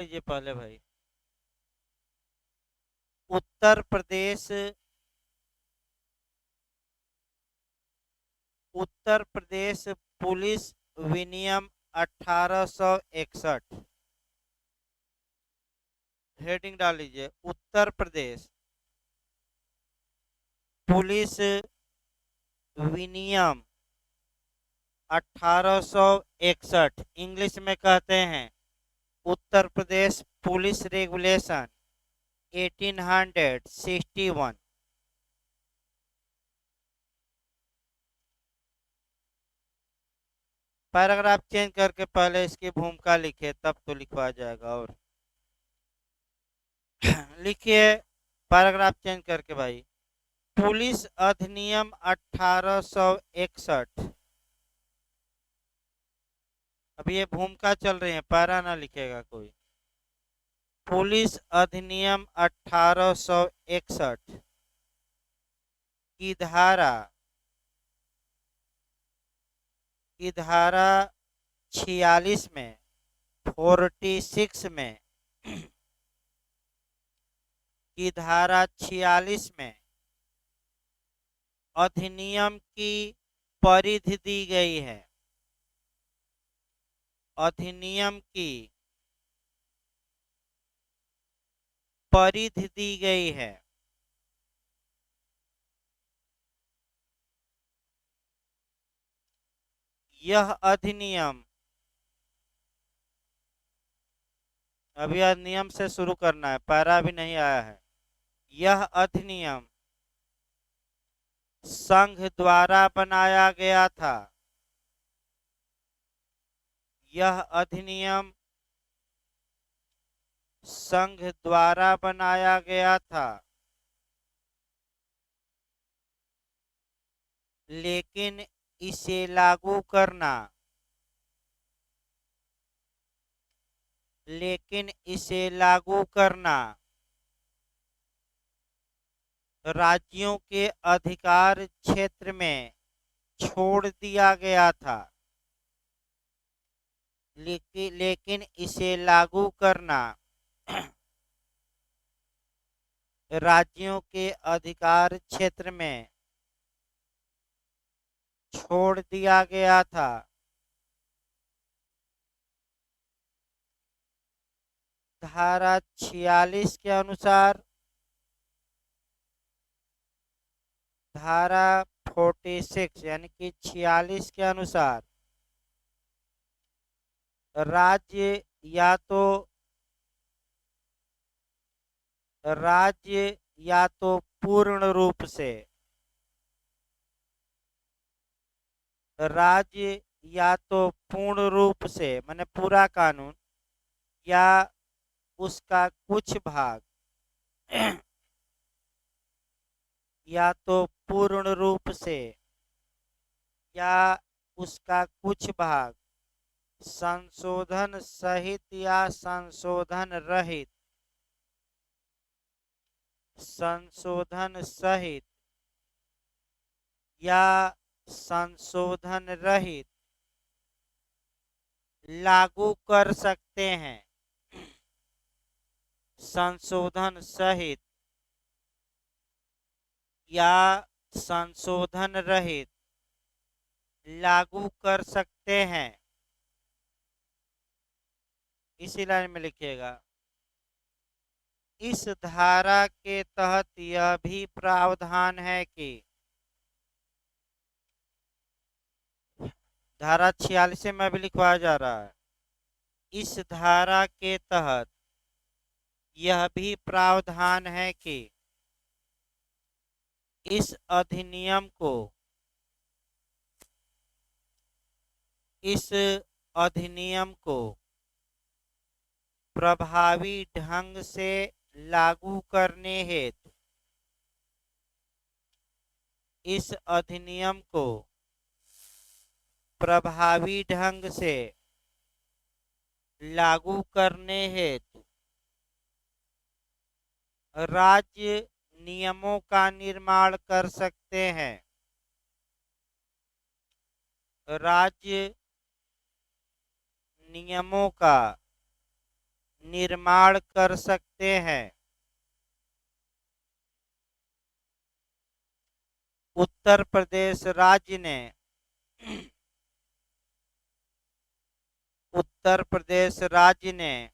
लीजिए पहले भाई। उत्तर प्रदेश। उत्तर प्रदेश पुलिस विनियम 1861। हेडिंग डाल लीजिए, उत्तर प्रदेश पुलिस विनियम 1861, इंग्लिश में कहते हैं Uttar Pradesh police regulation 1861। Paragraph change करके पहले इसकी भूमिका लिखे, तब तो लिखवा जाएगा। और लिखिए पैराग्राफ चेंज करके भाई। पुलिस अधिनियम 1861। अभी ये भूमिका चल रही है, पैरा ना लिखेगा कोई। पुलिस अधिनियम 1861 की धारा 46 में, 46 में, की धारा 46 में अधिनियम की परिधि दी गई है। अधिनियम की परिधि दी गई है। यह अधिनियम, अभी अधिनियम से शुरू करना है, पैरा भी नहीं आया है। यह अधिनियम संघ द्वारा बनाया गया था। यह अधिनियम संघ द्वारा बनाया गया था, लेकिन इसे लागू करना राज्यों के अधिकार क्षेत्र में छोड़ दिया गया था। लेकिन इसे लागू करना राज्यों के अधिकार क्षेत्र में छोड़ दिया गया था। धारा 46 के अनुसार, धारा 46 यानी कि 46 के अनुसार राज्य या तो पूर्ण रूप से, राज्य या तो पूर्ण रूप से माने पूरा कानून, या उसका कुछ भाग, या तो पूर्ण रूप से या उसका कुछ भाग संशोधन सहित या संशोधन रहित, संशोधन सहित या संशोधन रहित लागू कर सकते हैं। संशोधन सहित या संशोधन रहित लागू कर सकते हैं। इसी लाइन में लिखिएगा, इस धारा के तहत यह भी प्रावधान है कि धारा 46 में भी लिखवाया जा रहा है। इस धारा के तहत यह भी प्रावधान है कि इस अधिनियम को प्रभावी ढंग से लागू करने हेतु, इस अधिनियम को प्रभावी ढंग से लागू करने हेतु राज्य नियमों का निर्माण कर सकते हैं। राज्य नियमों का निर्माण कर सकते हैं। उत्तर प्रदेश राज्य ने उत्तर प्रदेश राज्य ने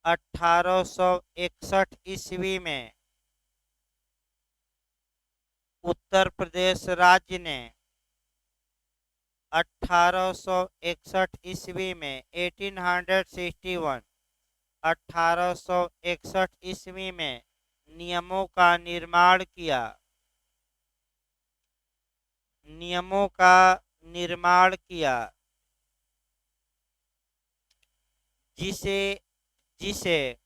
1861 ईस्वी में उत्तर प्रदेश राज्य ने 1861 ईस्वी में 1861 1861 ईस्वी में नियमों का निर्माण किया। नियमों का निर्माण किया जिसे जिसे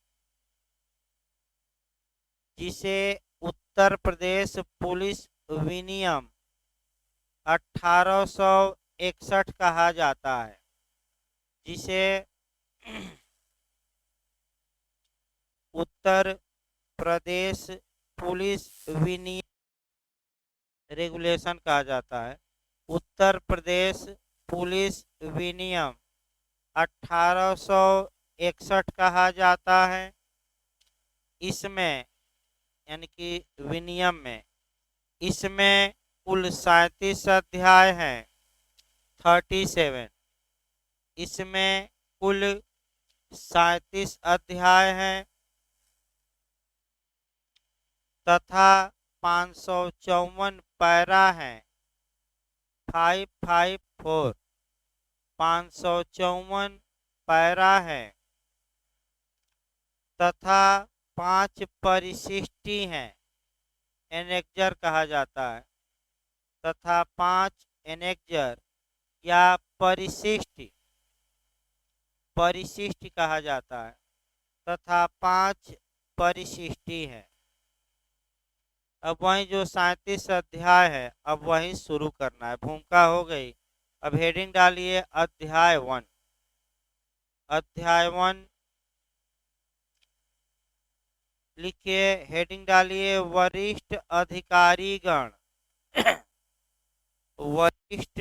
जिसे उत्तर प्रदेश पुलिस विनियम 1861 कहा जाता है। जिसे उत्तर प्रदेश पुलिस विनियम रेगुलेशन कहा जाता है। उत्तर प्रदेश पुलिस विनियम 1861 कहा जाता है। इसमें यानी कि विनियम में इसमें कुल 37 अध्याय हैं 37। इसमें कुल 37 अध्याय हैं तथा 554 पैरा हैं 554 554 पैरा है तथा 5 परिशिष्टि हैं एनेक्जर कहा जाता है तथा 5 एनेक्जर या परिशिष्ट परिशिष्ट कहा जाता है तथा 5 परिशिष्टि है। अब वही जो 37 अध्याय है अब वही शुरू करना है। भूमिका हो गई। अब हेडिंग डालिए अध्याय 1। अध्याय 1 लिखिए। हेडिंग डालिए वरिष्ठ अधिकारीगण। वरिष्ठ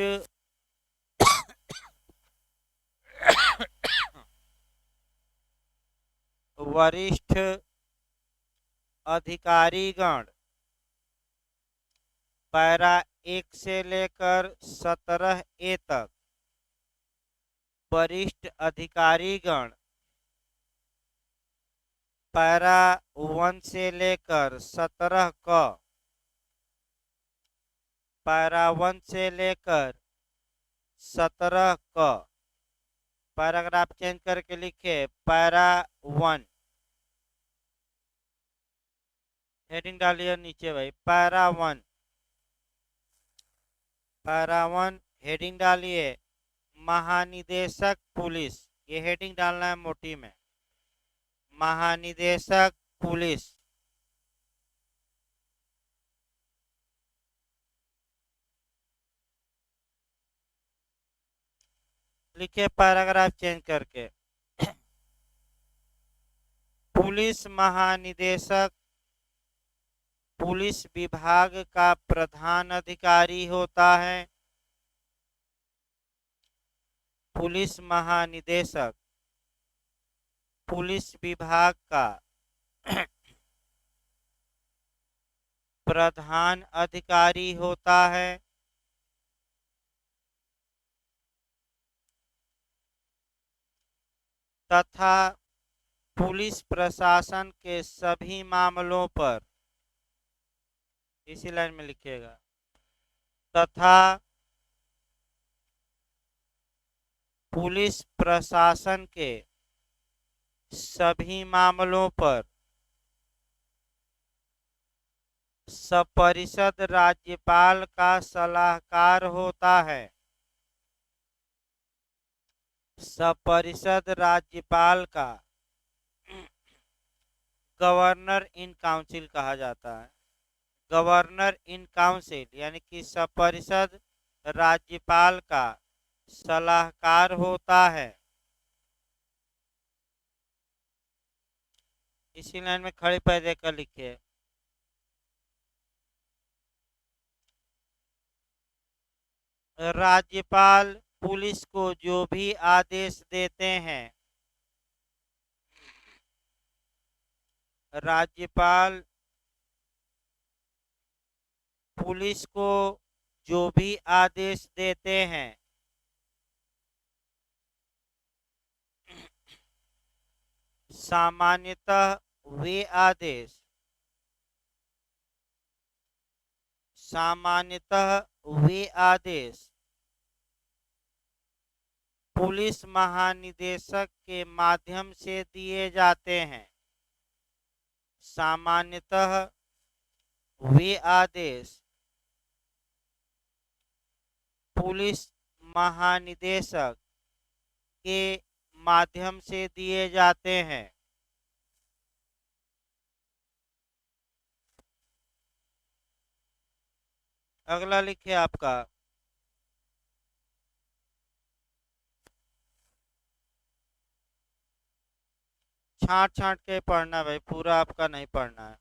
वरिष्ठ अधिकारीगण पैरा 1 से लेकर 17A तक। वरिष्ठ अधिकारीगण पैरा 1 से लेकर 17 क। पैरा 1 से लेकर 17 क। पैराग्राफ चेंज करके लिखे पैरा 1। हेडिंग डालिए नीचे भाई पैरा 1। पैरा 1 हेडिंग डालिए महानिदेशक पुलिस। ये हेडिंग डालना है मोटी में। महानिदेशक पुलिस। लिखे पैराग्राफ चेंज करके। पुलिस महानिदेशक पुलिस विभाग का प्रधान अधिकारी होता है। पुलिस महानिदेशक पुलिस विभाग का प्रधान अधिकारी होता है तथा पुलिस प्रशासन के सभी मामलों पर, इसी लाइन में लिखिएगा, तथा पुलिस प्रशासन के सभी मामलों पर सपरिषद राज्यपाल का सलाहकार होता है। सपरिषद राज्यपाल का गवर्नर इन काउंसिल कहा जाता है। गवर्नर इन काउंसिल यानी कि सपरिषद राज्यपाल का सलाहकार होता है। इसी लाइन में खड़े पैर देकर लिखिए। राज्यपाल पुलिस को जो भी आदेश देते हैं राज्यपाल पुलिस को जो भी आदेश देते हैं सामान्यतः वे आदेश सामान्यतः वे आदेश पुलिस महानिदेशक के माध्यम से दिए जाते हैं। सामान्यतः वे आदेश पुलिस महानिदेशक के माध्यम से दिए जाते हैं। अगला लिखिए आपका छांट छांट के पढ़ना भाई, पूरा आपका नहीं पढ़ना है।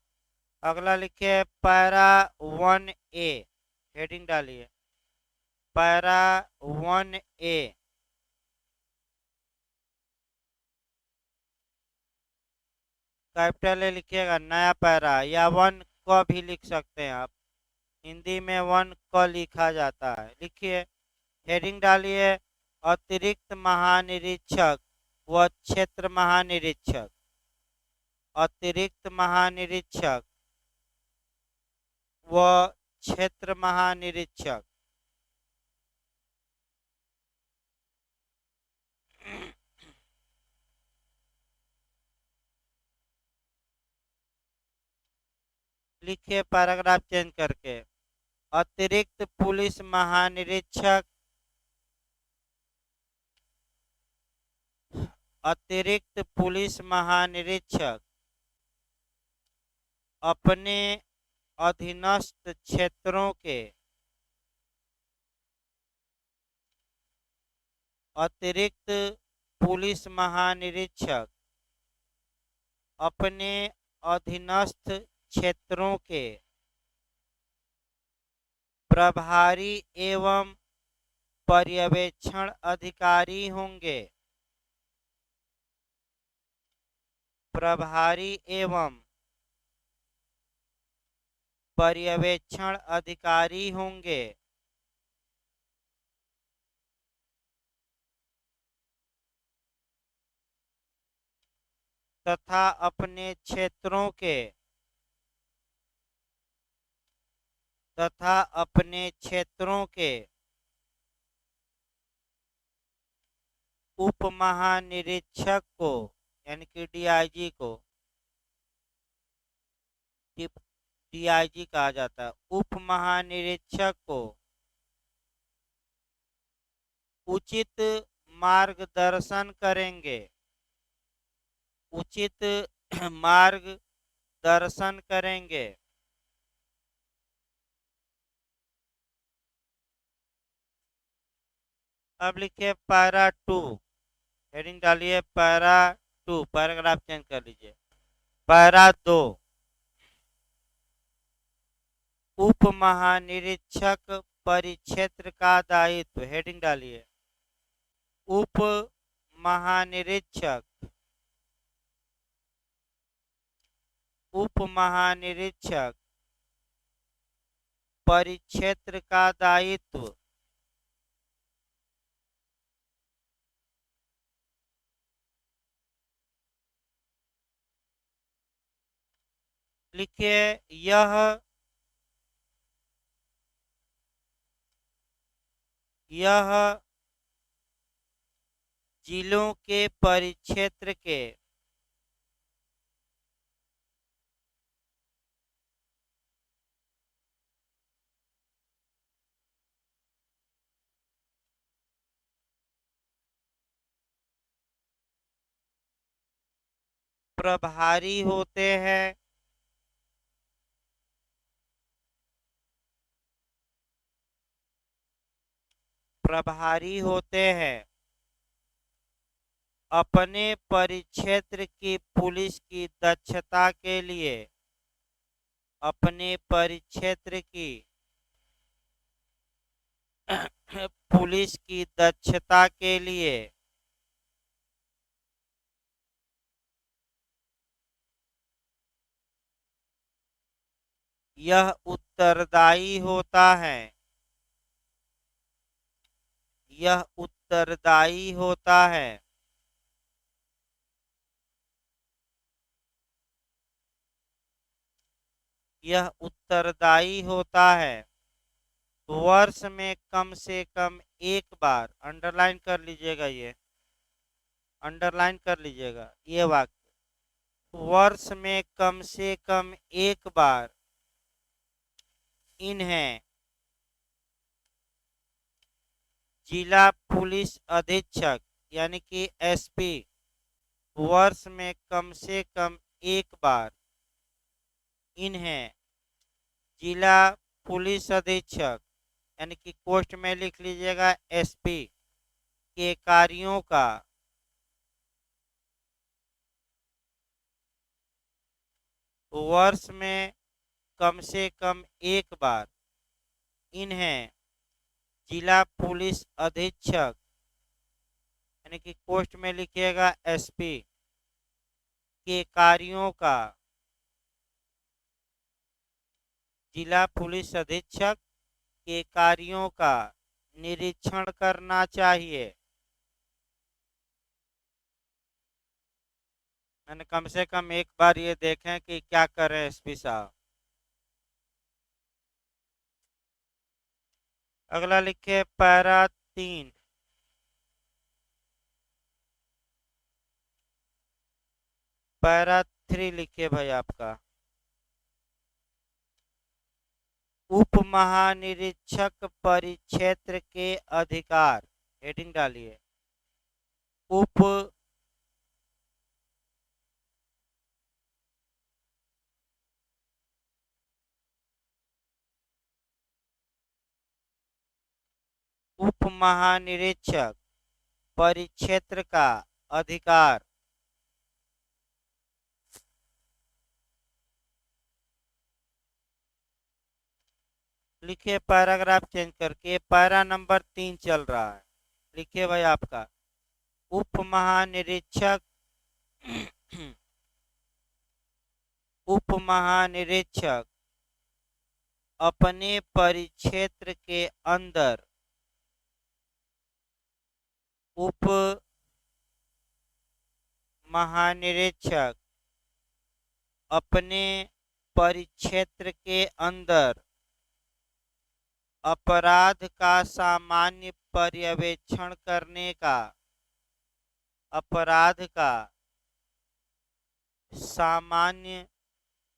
अगला लिखिए पैरा 1A, हेडिंग डालिए पैरा 1A। कैपिटल ए लिखिएगा, नया पैरा, या 1 क भी लिख सकते हैं आप, हिंदी में 1 क लिखा जाता है। लिखिए, हेडिंग डालिए अतिरिक्त महानिरीक्षक व क्षेत्र महानिरीक्षक। अतिरिक्त महानिरीक्षक व क्षेत्र महानिरीक्षक। लिखिए पैराग्राफ चेंज करके, अतिरिक्त पुलिस महानिरीक्षक अतिरिक्त पुलिस महानिरीक्षक अपने अधीनस्थ क्षेत्रों के अतिरिक्त पुलिस महानिरीक्षक अपने अधीनस्थ क्षेत्रों के प्रभारी एवं पर्यवेक्षण अधिकारी होंगे। प्रभारी एवं पर्यवेक्षण अधिकारी होंगे। तथा अपने क्षेत्रों के उप महानिरीक्षक को, यानी कि डीआईजी को, डीआईजी कहा जाता है, उप महानिरीक्षक को उचित मार्गदर्शन करेंगे। उचित मार्गदर्शन करेंगे। अब लिखिए पैरा 2, हेडिंग डालिए पैरा 2, पैराग्राफ चेंज कर लीजिए। पैरा 2, उप महानिरीक्षक परिक्षेत्र का दायित्व, हेडिंग डालिए उप महानिरीक्षक परिक्षेत्र का दायित्व लिखिए यह जिलों के परिक्षेत्र के प्रभारी होते हैं। प्रभारी होते हैं अपने परिक्षेत्र की पुलिस की दक्षता के लिए। अपने परिक्षेत्र की पुलिस की दक्षता के लिए यह उत्तरदायी होता है। यह उत्तरदायी होता है। यह उत्तरदायी होता है। वर्ष में कम से कम एक बार, अंडरलाइन कर लीजिएगा, ये अंडरलाइन कर लीजिएगा ये वाक्य। वर्ष में कम से कम एक बार इन्हें जिला पुलिस अधीक्षक यानी कि एसपी, वर्ष में कम से कम एक बार इन्हें जिला पुलिस अधीक्षक यानी कि पोस्ट में लिख लीजिएगा एसपी के कार्यों का वर्ष में कम से कम एक बार इन्हें जिला पुलिस अधीक्षक यानी कि पोस्ट में लिखिएगा एसपी के कार्यों का जिला पुलिस अधीक्षक के कार्यों का निरीक्षण करना चाहिए। मैंने कम से कम एक बार ये देखें कि क्या कर रहे हैं एसपी साहब। अगला लिखे पैरा 3। पैरा 3 लिखिए भाई आपका। उप महानिरीक्षक परिक्षेत्र के अधिकार, हेडिंग डालिए। उप उप महानिरीक्षक परिक्षेत्र का अधिकार। लिखिए पैराग्राफ चेंज करके, पैरा नंबर 3 चल रहा है। लिखिए भाई आपका उप महानिरीक्षक उप महानिरीक्षक अपने परिक्षेत्र के अंदर उप महानिरीक्षक अपने परिक्षेत्र के अंदर अपराध का सामान्य पर्यवेक्षण करने का, अपराध का सामान्य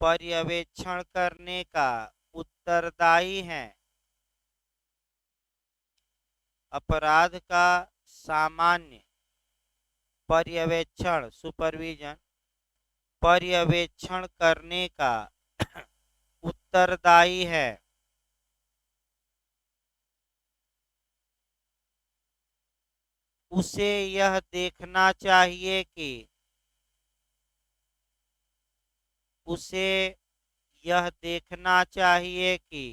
पर्यवेक्षण करने का उत्तरदायी है। अपराध का सामान्य पर्यवेक्षण, सुपरविजन, पर्यवेक्षण करने का उत्तरदायी है। उसे यह देखना चाहिए कि उसे यह देखना चाहिए कि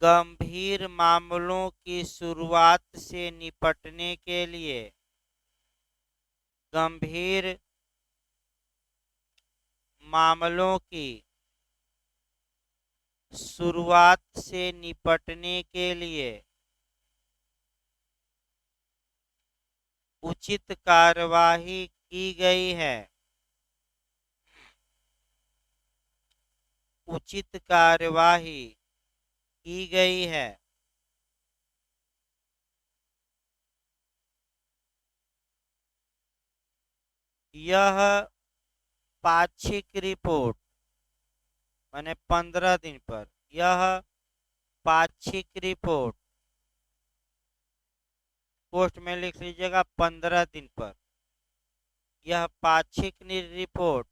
गंभीर मामलों की शुरुआत से निपटने के लिए गंभीर मामलों की शुरुआत से निपटने के लिए उचित कार्यवाही की गई है। उचित कार्यवाही की गई है। यह पाक्षिक रिपोर्ट माने 15 दिन पर, यह पाक्षिक रिपोर्ट पोस्ट में लिख लीजिएगा 15 दिन पर। यह पाक्षिक रिपोर्ट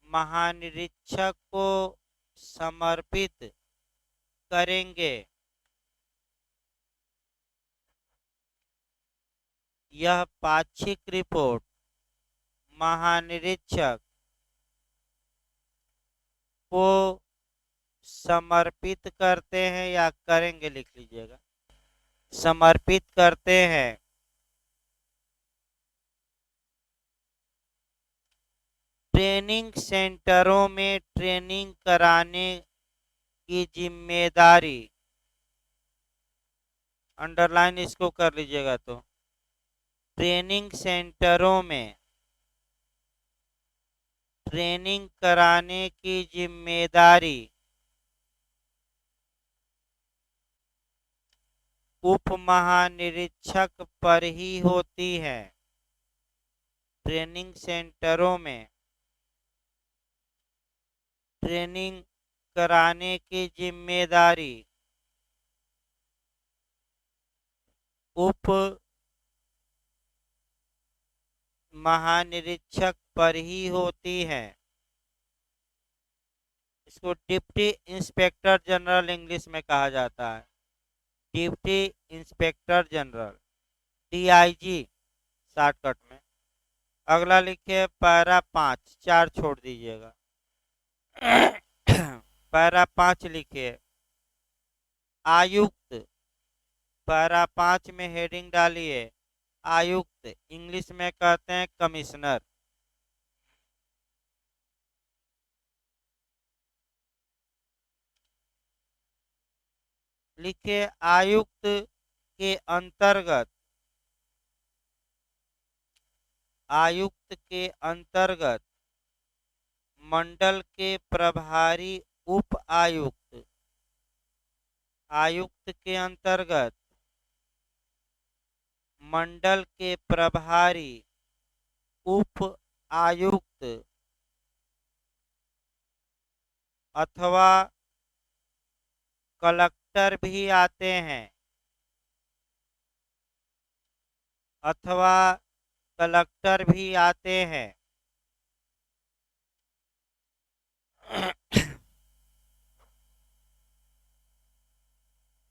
महानिरीक्षक को समर्पित करेंगे। यह पाक्षिक रिपोर्ट महानिरीक्षक को समर्पित करते हैं या करेंगे, लिख लीजिएगा, समर्पित करते हैं। ट्रेनिंग सेंटरों में ट्रेनिंग कराने की जिम्मेदारी, अंडरलाइन इसको कर लीजिएगा। तो ट्रेनिंग सेंटरों में ट्रेनिंग कराने की जिम्मेदारी उप महानिरीक्षक पर ही होती है। ट्रेनिंग सेंटरों में ट्रेनिंग कराने की जिम्मेदारी उप महानिरीक्षक पर ही होती है। इसको डिप्टी इंस्पेक्टर जनरल इंग्लिश में कहा जाता है, deputy inspector general, DIG shortcut में। अगला लिखिए पैरा 5, 4 छोड़ दीजिएगा। पैरा 5 लिखिए आयुक्त, पैरा 5 में हेडिंग डालिए आयुक्त, इंग्लिश में कहते हैं कमिश्नर। लिखिए आयुक्त के अंतर्गत, आयुक्त के अंतर्गत मंडल के प्रभारी उप आयुक्त, आयुक्त के अंतर्गत मंडल के प्रभारी उप आयुक्त अथवा कलेक्टर भी आते हैं, अथवा कलेक्टर भी आते हैं।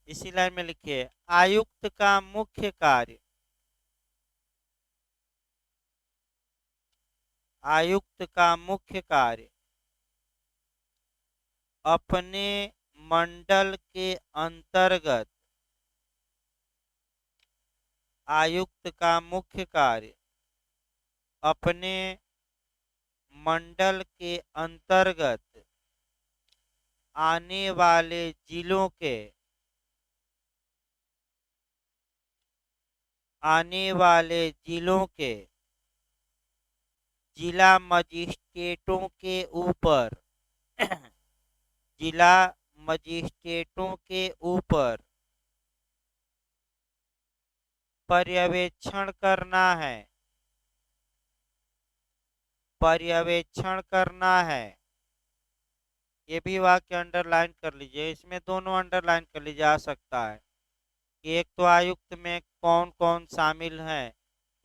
इसी लाइन में लिखिए आयुक्त का मुख्य कार्य, आयुक्त का मुख्य कार्य अपने मंडल के अंतर्गत, आयुक्त का मुख्य कार्य अपने मंडल के अंतर्गत आने वाले जिलों के, आने वाले जिलों के जिला मजिस्ट्रेटों के ऊपर, जिला मजिस्ट्रेटों के ऊपर पर्यवेक्षण करना है, पर्यवेक्षण करना है। ये भी वाक्य अंडरलाइन कर लीजिए, इसमें दोनों अंडरलाइन कर लीजिए, आ सकता है कि एक तो आयुक्त में कौन कौन शामिल है।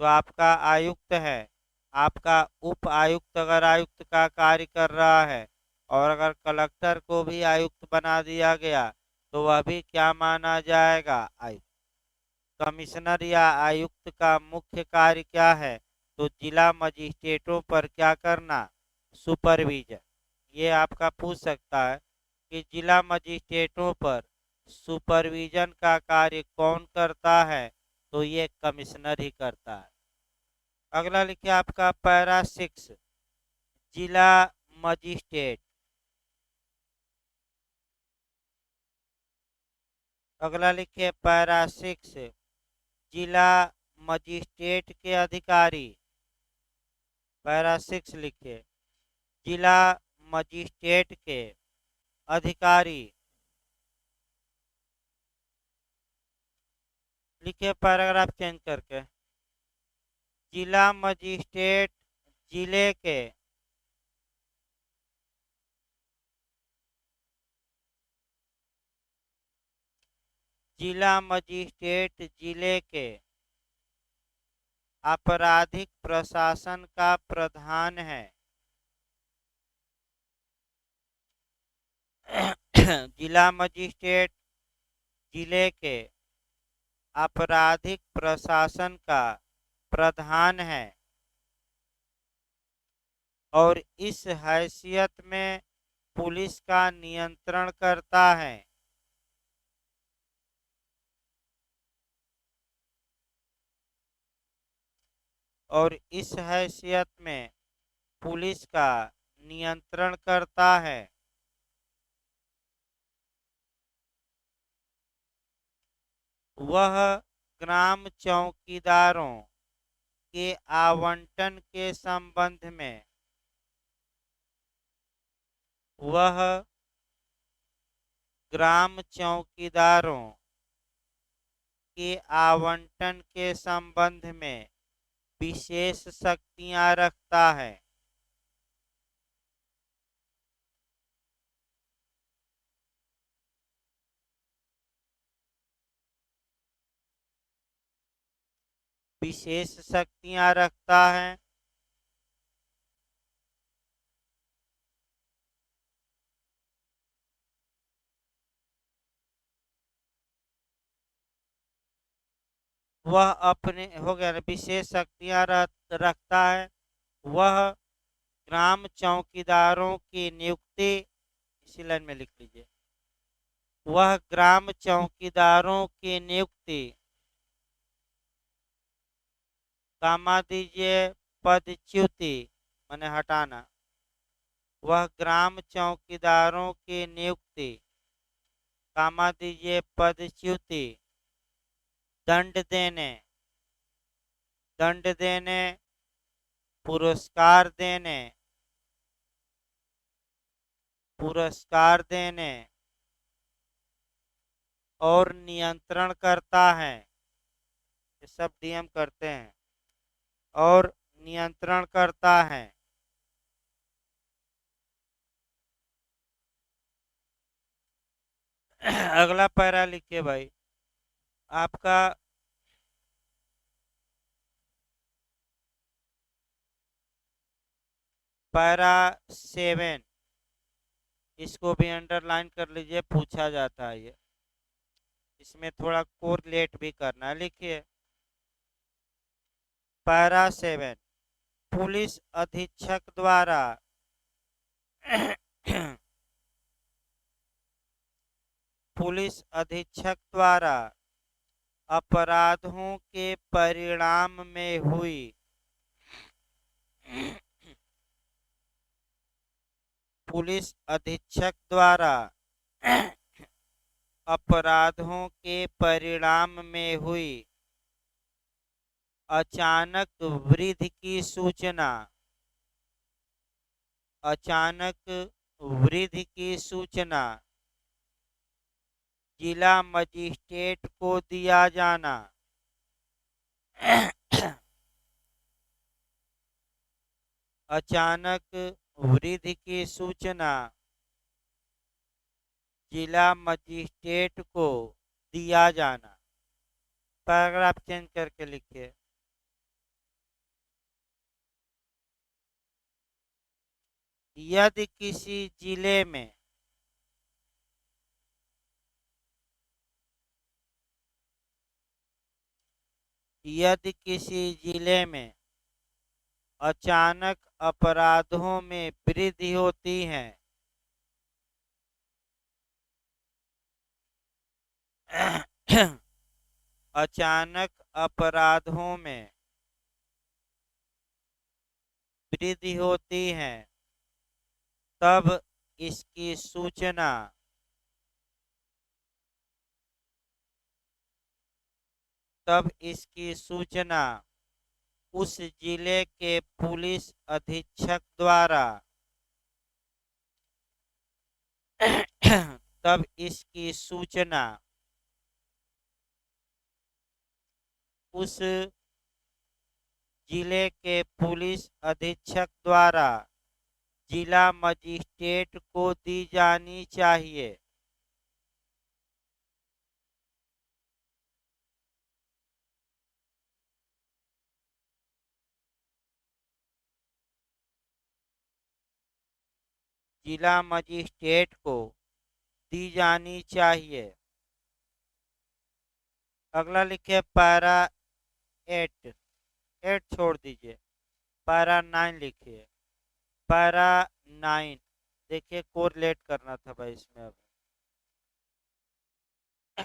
तो आपका आयुक्त है, आपका उप आयुक्त अगर आयुक्त का कार्य कर रहा है, और अगर कलेक्टर को भी आयुक्त बना दिया गया तो वह भी क्या माना जाएगा, आयुक्त। कमिश्नर या आयुक्त का मुख्य कार्य क्या है, तो जिला मजिस्ट्रेटों पर क्या करना, सुपरविजन। ये आपका पूछ सकता है कि जिला मजिस्ट्रेटों पर सुपरविजन का कार्य कौन करता है, तो ये कमिश्नर ही करता है। अगला लिखिए आपका पैरा 6 जिला मजिस्ट्रेट, अगला लिखिए पैरा 6 जिला मजिस्ट्रेट के अधिकारी, पैरा 6 लिखिए जिला मजिस्ट्रेट के अधिकारी। लिखिए पैराग्राफ चेंज करके जिला मजिस्ट्रेट जिले के जिला मजिस्ट्रेट जिले के आपराधिक प्रशासन का प्रधान है। जिला मजिस्ट्रेट जिले के आपराधिक प्रशासन का प्रधान है और इस हैसियत में पुलिस का नियंत्रण करता है। और इस हैसियत में पुलिस का नियंत्रण करता है। वह ग्राम चौकीदारों के आवंटन के संबंध में वह ग्राम चौकीदारों के आवंटन के संबंध में विशेष शक्तियां रखता है। विशेष शक्तियां रखता है। वह अपने हो गया ना, विशेष शक्तियां रखता है। वह ग्राम चौकीदारों की नियुक्ति, इसी लाइन में लिख लीजिए, वह ग्राम चौकीदारों की नियुक्ति, कामा दीजिए पदच्युति माने हटाना, वह ग्राम चौकीदारों की नियुक्ति, कामा दीजिए पदच्युति, दंड देने, पुरस्कार देने, और नियंत्रण करता है। ये सब डीएम करते हैं। और नियंत्रण करता है। अगला पैरा लिखिए भाई। आपका पैरा 7, इसको भी अंडरलाइन कर लीजिए, पूछा जाता है ये। इसमें थोड़ा कोरिलेट भी करना है। लिखिए पैरा 7, पुलिस अधीक्षक द्वारा पुलिस अधीक्षक द्वारा अपराधों के परिणाम में हुई पुलिस अधीक्षक द्वारा अपराधों के परिणाम में हुई अचानक वृद्धि की सूचना, जिला मजिस्ट्रेट को दिया जाना। अचानक वृद्धि की सूचना जिला मजिस्ट्रेट को दिया जाना। पैराग्राफ चेंज करके लिखिए। यदि किसी जिले में अचानक अपराधों में वृद्धि होती है, अचानक अपराधों में वृद्धि होती है, तब इसकी सूचना उस जिले के पुलिस अधीक्षक द्वारा तब इसकी सूचना उस जिले के पुलिस अधीक्षक द्वारा जिला मजिस्ट्रेट को दी जानी चाहिए। जिला मजिस्ट्रेट को दी जानी चाहिए। अगला लिखिए पैरा 8 छोड़ दीजिए, पैरा 9 लिखिए। पैरा 9 देखिए, कोरिलेट करना था भाई इसमें। अब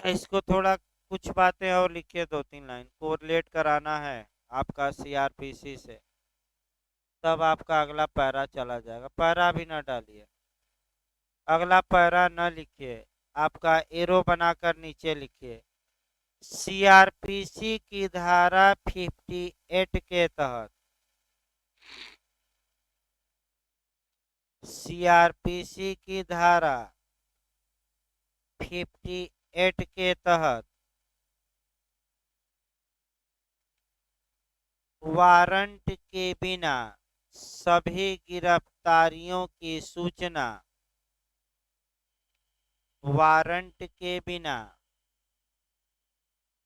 इसको थोड़ा कुछ बातें और लिखिए, 2-3 लाइन कोरिलेट कराना है आपका सीआरपीसी से। तब आपका अगला पैरा चला जाएगा। पैरा भी ना डालिए, अगला पैरा न लिखिए, आपका एरो बनाकर नीचे लिखिए। सीआरपीसी की धारा 58 के तहत, सीआरपीसी की धारा 58 के तहत वारंट के बिना सभी गिरफ्तारियों की सूचना, वारंट के बिना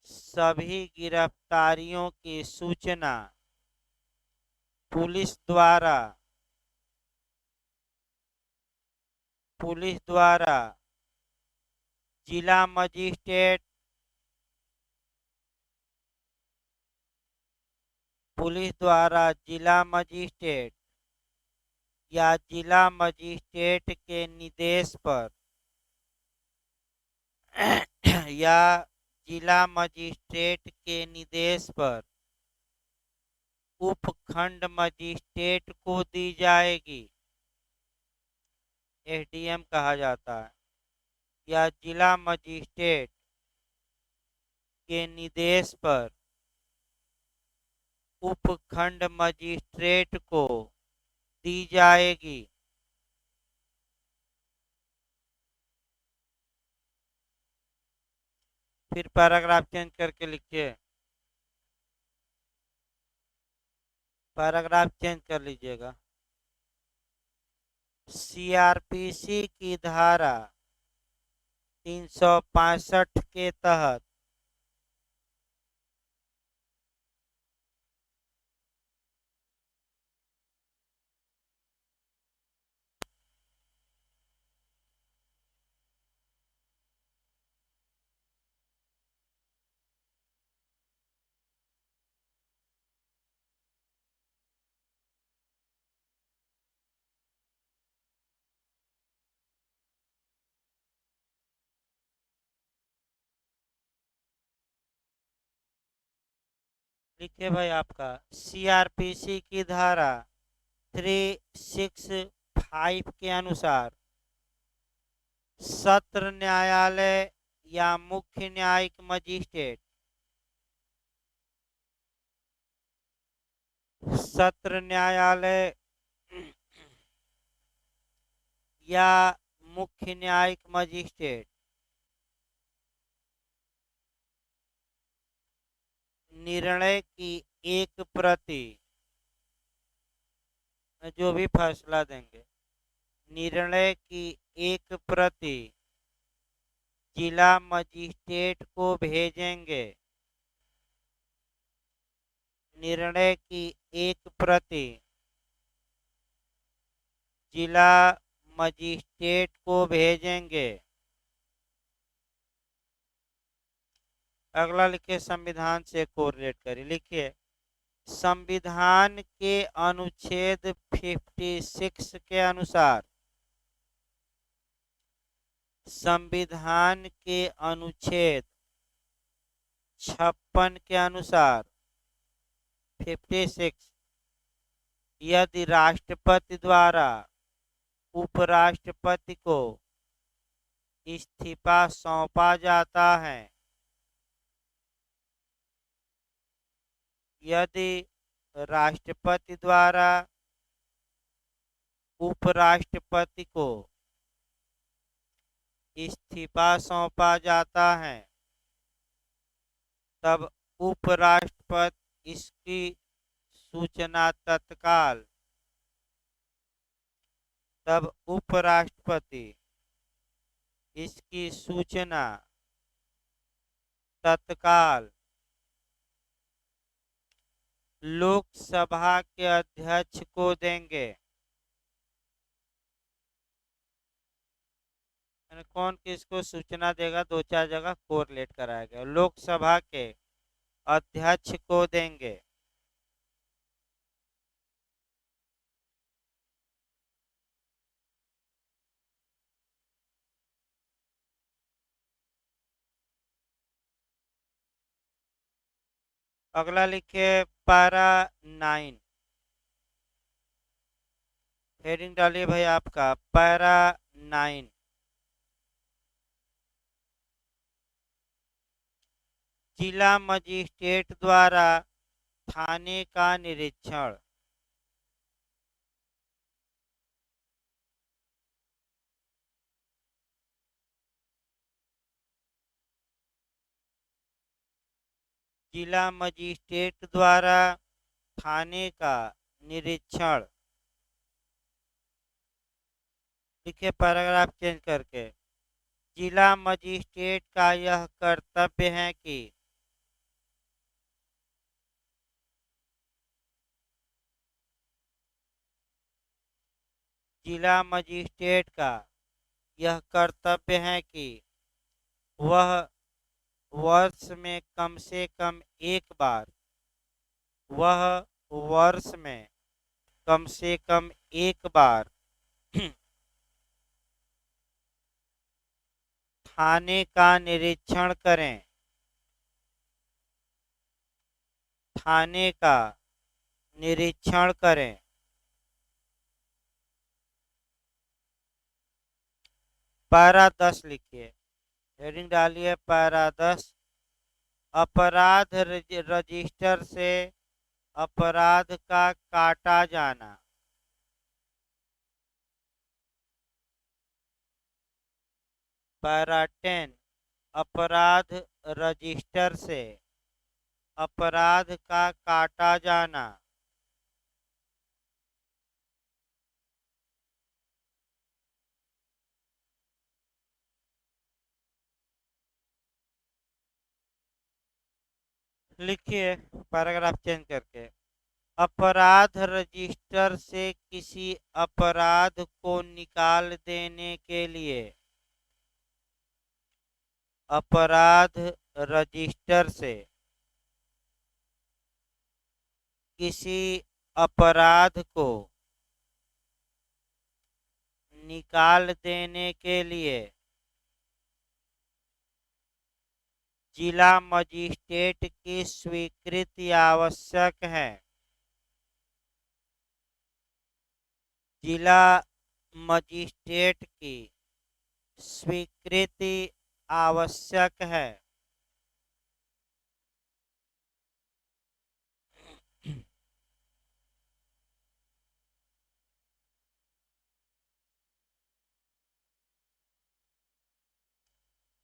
सभी गिरफ्तारियों की सूचना पुलिस द्वारा, पुलिस द्वारा जिला मजिस्ट्रेट, पुलिस द्वारा जिला मजिस्ट्रेट या जिला मजिस्ट्रेट के निर्देश पर या जिला मजिस्ट्रेट के निर्देश पर उपखंड मजिस्ट्रेट को दी जाएगी, एसडीएम कहा जाता है, या जिला मजिस्ट्रेट के निर्देश पर उपखंड मजिस्ट्रेट को दी जाएगी। फिर पैराग्राफ चेंज करके लिखिए, पैराग्राफ चेंज कर लीजिएगा। सीआरपीसी की धारा 365 के तहत लिखिए भाई, आपका सीआरपीसी की धारा 365 के अनुसार सत्र न्यायालय या मुख्य न्यायिक मजिस्ट्रेट, सत्र न्यायालय या मुख्य न्यायिक मजिस्ट्रेट निर्णय की एक प्रति, जो भी फैसला देंगे, निर्णय की एक प्रति जिला मजिस्ट्रेट को भेजेंगे, निर्णय की एक प्रति जिला मजिस्ट्रेट को भेजेंगे। अगला लिखिए, संविधान से कोरिलेट करिए। लिखिए, संविधान के अनुच्छेद 56 के अनुसार, संविधान के अनुच्छेद 56 के अनुसार 56, यदि राष्ट्रपति द्वारा उपराष्ट्रपति को इस्तीफा सौंपा जाता है, यदि राष्ट्रपति द्वारा उपराष्ट्रपति को इस्तीफा सौंपा जाता है, तब उपराष्ट्रपति इसकी सूचना तत्काल, तब उपराष्ट्रपति इसकी सूचना तत्काल लोकसभा के अध्यक्ष को देंगे। कौन किसको सूचना देगा, दो चार जगह कोरिलेट कराया गया, लोकसभा के अध्यक्ष को देंगे। अगला लिखिए पैरा 9, हेडिंग डालिए भाई आपका पैरा 9। जिला मजिस्ट्रेट द्वारा थाने का निरीक्षण। जिला मजिस्ट्रेट द्वारा थाने का निरीक्षण। लिखिए पैराग्राफ चेंज करके। जिला मजिस्ट्रेट का यह कर्तव्य है कि जिला मजिस्ट्रेट का यह कर्तव्य है कि वह वर्ष में कम से कम एक बार वह वर्ष में कम से कम एक बार थाने का निरीक्षण करें। थाने का निरीक्षण करें। पैरा 10 लिखिए। हेडिंग डालिए पैरा 10। अपराध रजिस्टर से अपराध का काटा जाना। पैरा 10। अपराध रजिस्टर से अपराध का काटा जाना। लिखिए पैराग्राफ चेंज करके। अपराध रजिस्टर से किसी अपराध को निकाल देने के लिए अपराध रजिस्टर से किसी अपराध को निकाल देने के लिए जिला मजिस्ट्रेट की स्वीकृति आवश्यक है। जिला मजिस्ट्रेट की स्वीकृति आवश्यक है।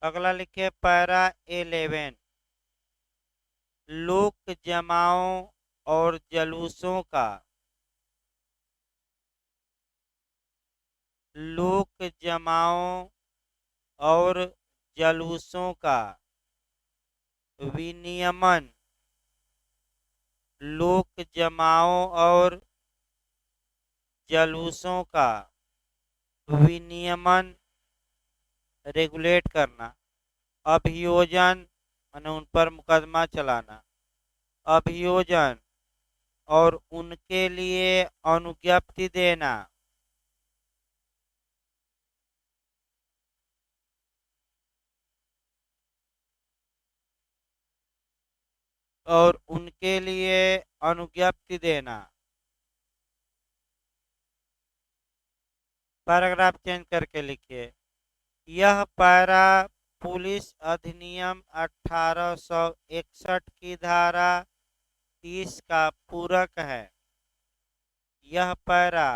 अगला लिखिए पैरा 11। लोक जमाओं और जलूसों का लोक जमाओं और जलूसों का विनियमन। लोक जमाओं और जलूसों का विनियमन रेगुलेट करना। अभियोजन माने उन पर मुकदमा चलाना। अभियोजन और उनके लिए अनुज्ञप्ति देना। और उनके लिए अनुज्ञप्ति देना। पैराग्राफ चेंज करके लिखिए। यह पैरा पुलिस अधिनियम 1861 की धारा 30 का पूरक है। यह पैरा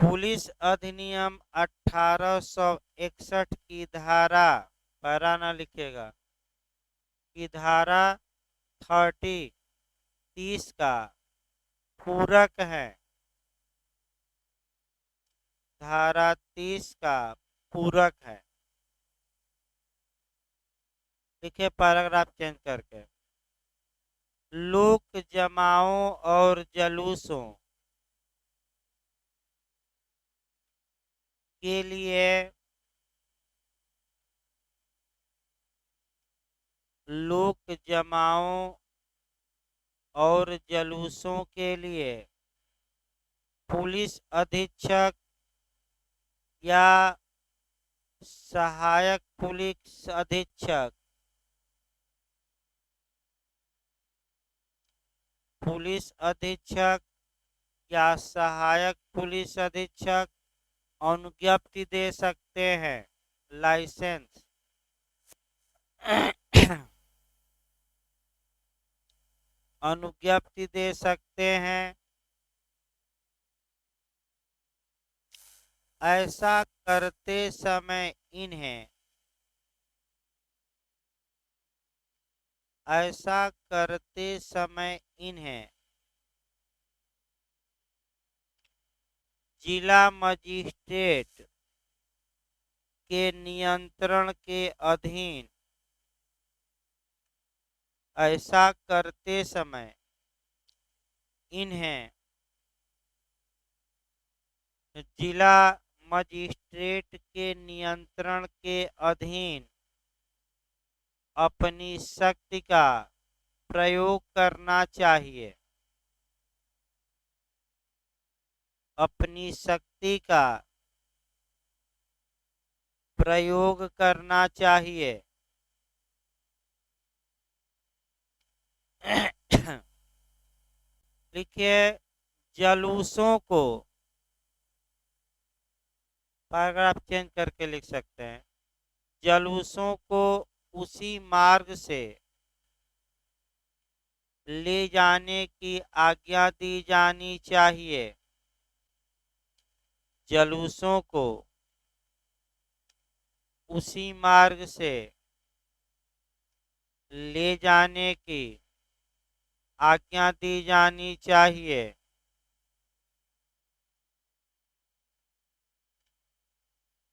पुलिस अधिनियम 1861 की धारा पैरा ना लिखेगा की धारा 30 का पूरक है। धारा 30 का पूरक है। लिखे पैराग्राफ चेंज करके। लोक जमाओं और जलूसों के लिए लोक जमाओं और जलूसों के लिए पुलिस अधीक्षक या सहायक पुलिस अधीक्षक पुलिस अधीक्षक या सहायक पुलिस अधीक्षक अनुज्ञप्ति दे सकते हैं, लाइसेंस। अनुज्ञप्ति दे सकते हैं। ऐसा करते समय इन्हें जिला मजिस्ट्रेट के नियंत्रण के अधीन ऐसा करते समय इन्हें जिला मजिस्ट्रेट के नियंत्रण के अधीन अपनी शक्ति का प्रयोग करना चाहिए। अपनी शक्ति का प्रयोग करना चाहिए। लिखिए, जुलूसों को, पैराग्राफ चेंज करके लिख सकते हैं, जुलूसों को उसी मार्ग से ले जाने की आज्ञा दी जानी चाहिए। जुलूसों को उसी मार्ग से ले जाने की आज्ञा दी जानी चाहिए।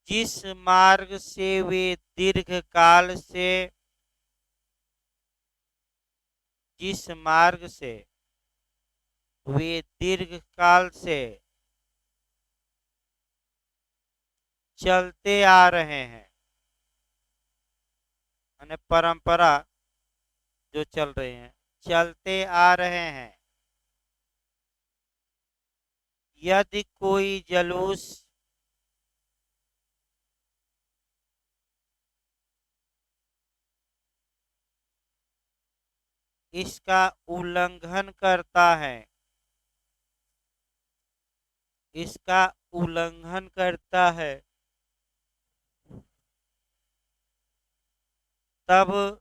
जिस मार्ग से वे दीर्घकाल से चलते आ रहे हैं, यानी परंपरा जो चल रहे हैं, चलते आ रहे हैं। यदि कोई जुलूस इसका उल्लंघन करता है, तब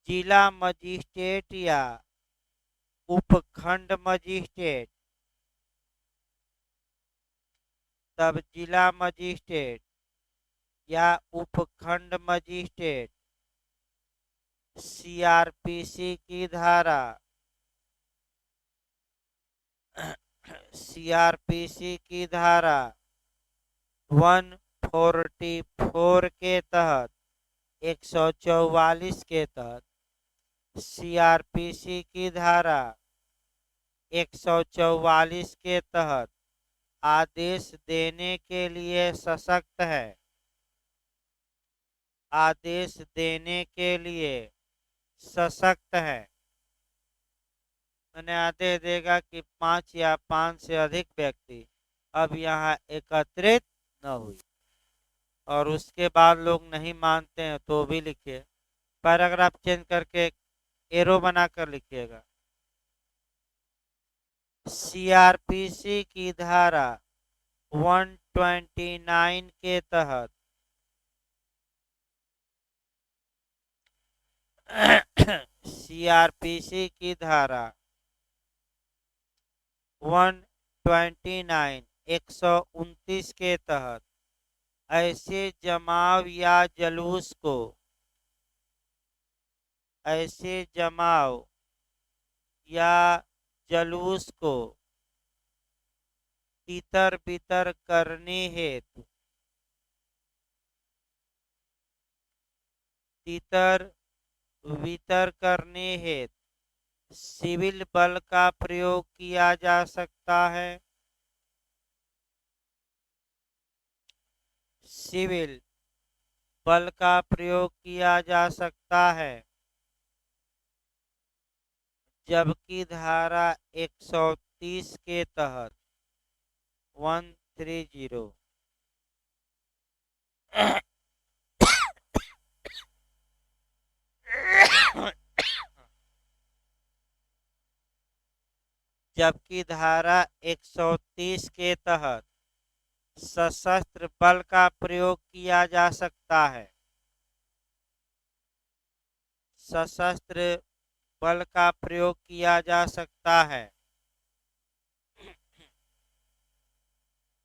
जिला मजिस्ट्रेट या उपखंड मजिस्ट्रेट सीआरपीसी की धारा 144 के तहत, 144 के तहत, सीआरपीसी की धारा 144 के तहत आदेश देने के लिए सशक्त है। आदेश देने के लिए सशक्त है, मैंने आदेश देगा कि 5 या 5 से अधिक व्यक्ति अब यहाँ एकत्रित न हुई, और उसके बाद लोग नहीं मानते हैं तो भी लिखिए, पैराग्राफ चेंज करके एरो बनाकर लिखिएगा। सीआरपीसी की धारा 129 के तहत सीआरपीसी की धारा 129 129 के तहत ऐसे जमाव या जलूस को तितर बितर करने हेतु सिविल बल का प्रयोग किया जा सकता है। सिविल बल का प्रयोग किया जा सकता है, जबकि धारा 130 के तहत 130 जबकि धारा 130 के तहत सशस्त्र बल का प्रयोग किया जा सकता है। सशस्त्र बल का प्रयोग किया जा सकता है।